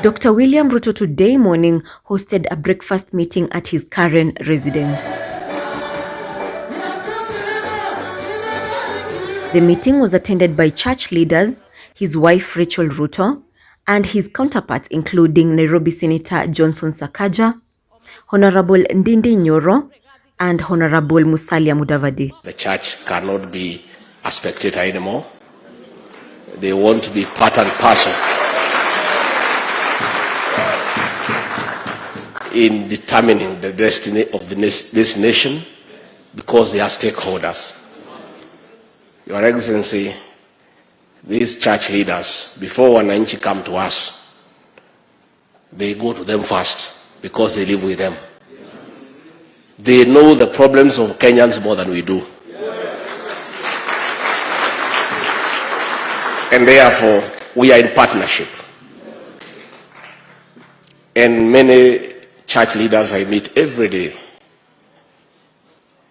Dr. William Ruto today morning hosted a breakfast meeting at his current residence. The meeting was attended by church leaders, his wife Rachel Ruto, and his counterparts including Nairobi Senator Johnson Sakaja, Honorable Ndindi Nyoro, and Honorable Musalia Mudavadi. The church cannot be a spectator anymore. They want to be part and parcel in determining the destiny of this nation, because they are stakeholders. Your Excellency, these church leaders, before wananchi come to us, they go to them first because they live with them. They know the problems of Kenyans more than we do. And therefore, we are in partnership. And many church leaders I meet every day,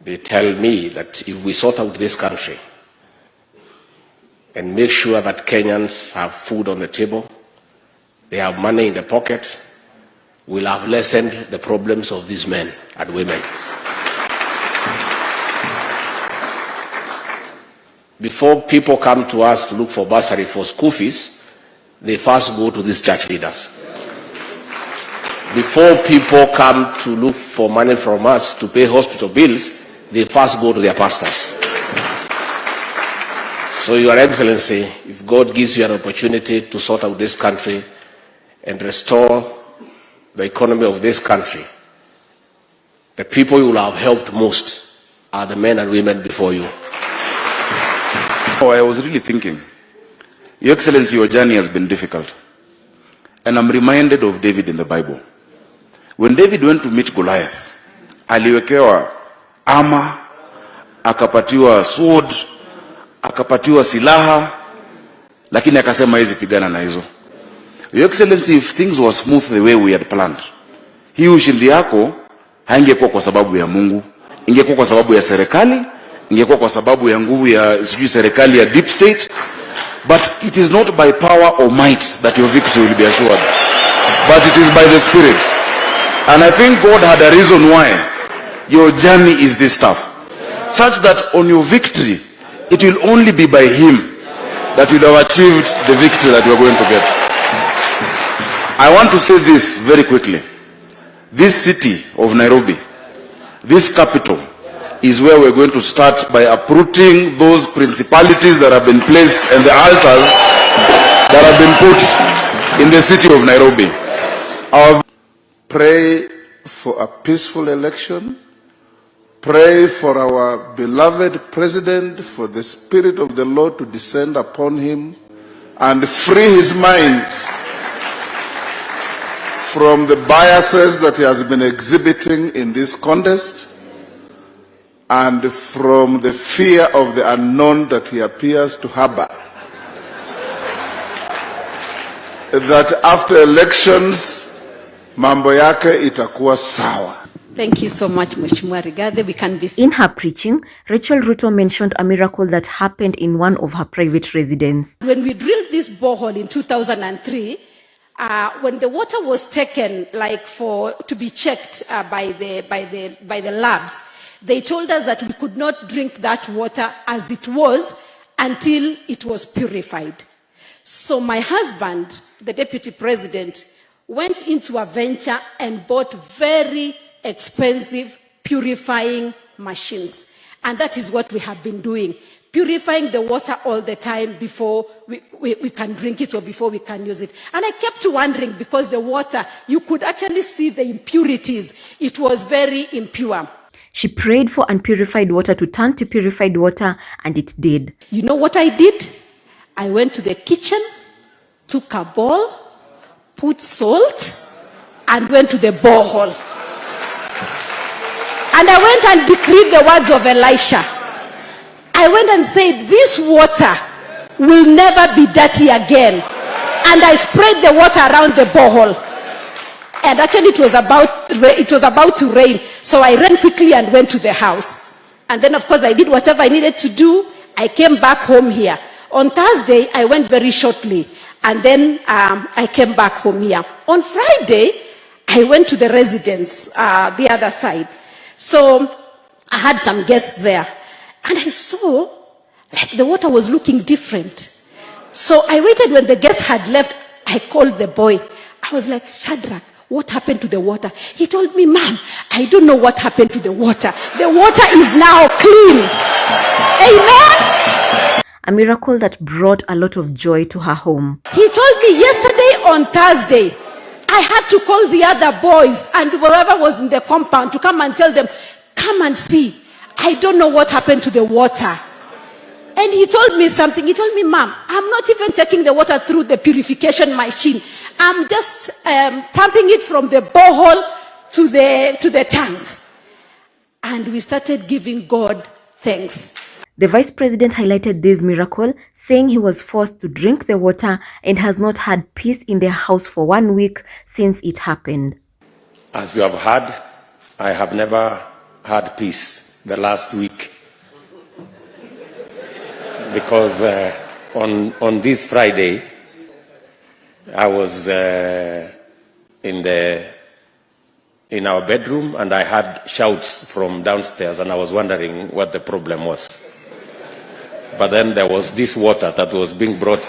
they tell me that if we sort out this country and make sure that Kenyans have food on the table, they have money in the pocket, we'll have lessened the problems of these men and women. Before people come to us to look for bursary for school fees, they first go to these church leaders. Before people come to look for money from us to pay hospital bills, they first go to their pastors. So, Your Excellency, if God gives you an opportunity to sort out this country and restore the economy of this country, the people you will have helped most are the men and women before you. Oh, I was really thinking, Your Excellency, your journey has been difficult. And I'm reminded of David in the Bible. When David went to meet Goliath, aliwekewa armor, akapatiwa sword, akapatiwa silaha, lakini akasema hizi pigana na hizo. Your Excellency, if things were smooth the way we had planned, hii ushindi yako haingekuwa kwa sababu ya Mungu, ingekuwa kwa sababu ya serikali, ingekuwa kwa sababu ya nguvu ya serikali ya deep state. But it is not by power or might that your victory will be assured, but it is by the Spirit. And I think God had a reason why your journey is this tough, such that on your victory, it will only be by Him that you have achieved the victory that you are going to get. I want to say this very quickly. This city of Nairobi, this capital, is where we're going to start by uprooting those principalities that have been placed and the altars that have been put in the city of Nairobi. Pray for a peaceful election. Pray for our beloved president, for the Spirit of the Lord to descend upon him and free his mind from the biases that he has been exhibiting in this contest, and from the fear of the unknown that he appears to harbor. That after elections, mambo yake itakuwa sawa. Thank you so much, Mheshimiwa Rigathi. We can be... In her preaching, Rachel Ruto mentioned a miracle that happened in one of her private residences. When we drilled this borehole in 2003, when the water was taken, to be checked by the labs, they told us that we could not drink that water as it was until it was purified. So my husband, the deputy president, went into a venture and bought very expensive purifying machines. And that is what we have been doing, purifying the water all the time before we can drink it or before we can use it. And I kept wondering, because the water, you could actually see the impurities. It was very impure. She prayed for unpurified water to turn to purified water, and it did. You know what I did? I went to the kitchen, took a bowl, put salt, and went to the borehole. And I went and decreed the words of Elisha. I went and said, this water will never be dirty again. And I sprayed the water around the borehole. And actually it was about to rain. So I ran quickly and went to the house. And then of course I did whatever I needed to do. I came back home here. On Thursday, I went very shortly, and then I came back home here. On Friday, I went to the residence, the other side. So I had some guests there, and I saw like the water was looking different. So I waited when the guests had left. I called the boy. I was like, Shadrach, what happened to the water? He told me, Mom, I don't know what happened to the water. The water is now clean. Amen. A miracle that brought a lot of joy to her home. He told me yesterday on Thursday, I had to call the other boys and whoever was in the compound to come and tell them, come and see. I don't know what happened to the water. And he told me something. He told me, Mom, I'm not even taking the water through the purification machine. I'm just pumping it from the borehole to the tank. And we started giving God thanks. The vice president highlighted this miracle, saying he was forced to drink the water and has not had peace in their house for 1 week since it happened. As you have heard, I have never had peace the last week. Because on this Friday, I was in our bedroom and I had shouts from downstairs and I was wondering what the problem was. But then there was this water that was being brought.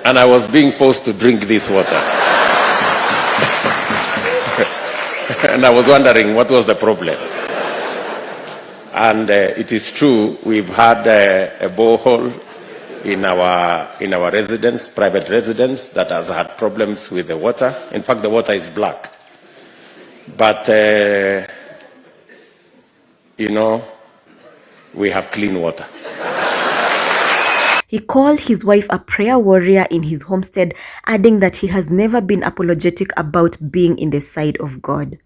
And I was being forced to drink this water. And I was wondering what was the problem. And it is true, we've had a borehole in our residence, private residence, that has had problems with the water. In fact, the water is black. But, we have clean water. He called his wife a prayer warrior in his homestead, adding that he has never been apologetic about being in the side of God.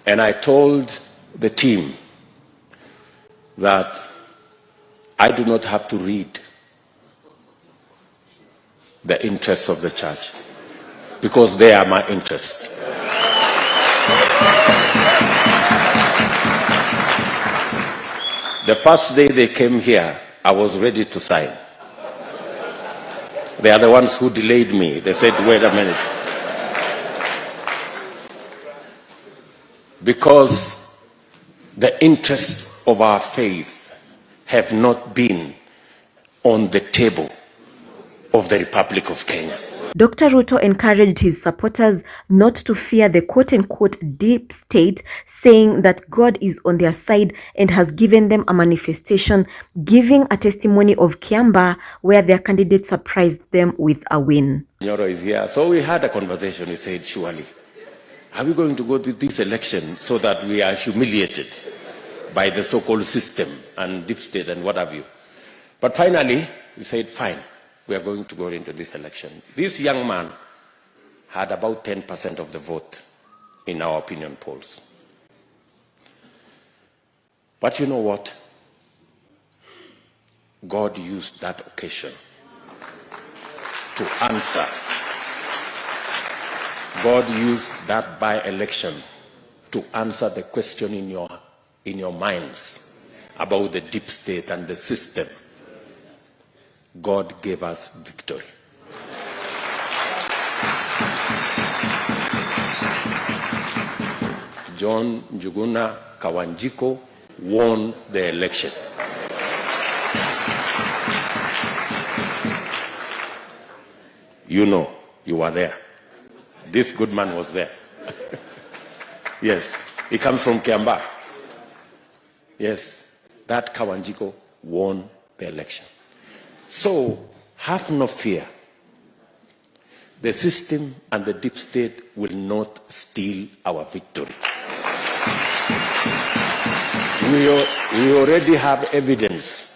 And I told the team that I do not have to read the interests of the church because they are my interests. The first day they came here, I was ready to sign. They are the ones who delayed me. They said, wait a minute. Because the interests of our faith have not been on the table of the Republic of Kenya. Dr. Ruto encouraged his supporters not to fear the quote-unquote deep state, saying that God is on their side and has given them a manifestation, giving a testimony of Kiambaa where their candidate surprised them with a win. Nyoro is here. So we had a conversation. We said, surely, are we going to go to this election so that we are humiliated by the so-called system and deep state and what have you? But finally, we said, fine. We are going to go into this election. This young man had about 10% of the vote in our opinion polls. But you know what? God used that occasion to answer. God used that by-election to answer the question in your minds about the deep state and the system. God gave us victory. John Njuguna Kawanjiko won the election. You know, you were there. This good man was there. Yes, he comes from Kiambaa. Yes, that Kawanjiko won the election. So, have no fear. The system and the deep state will not steal our victory. We already have evidence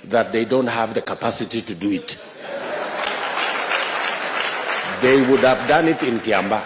that they don't have the capacity to do it. They would have done it in Kiambaa.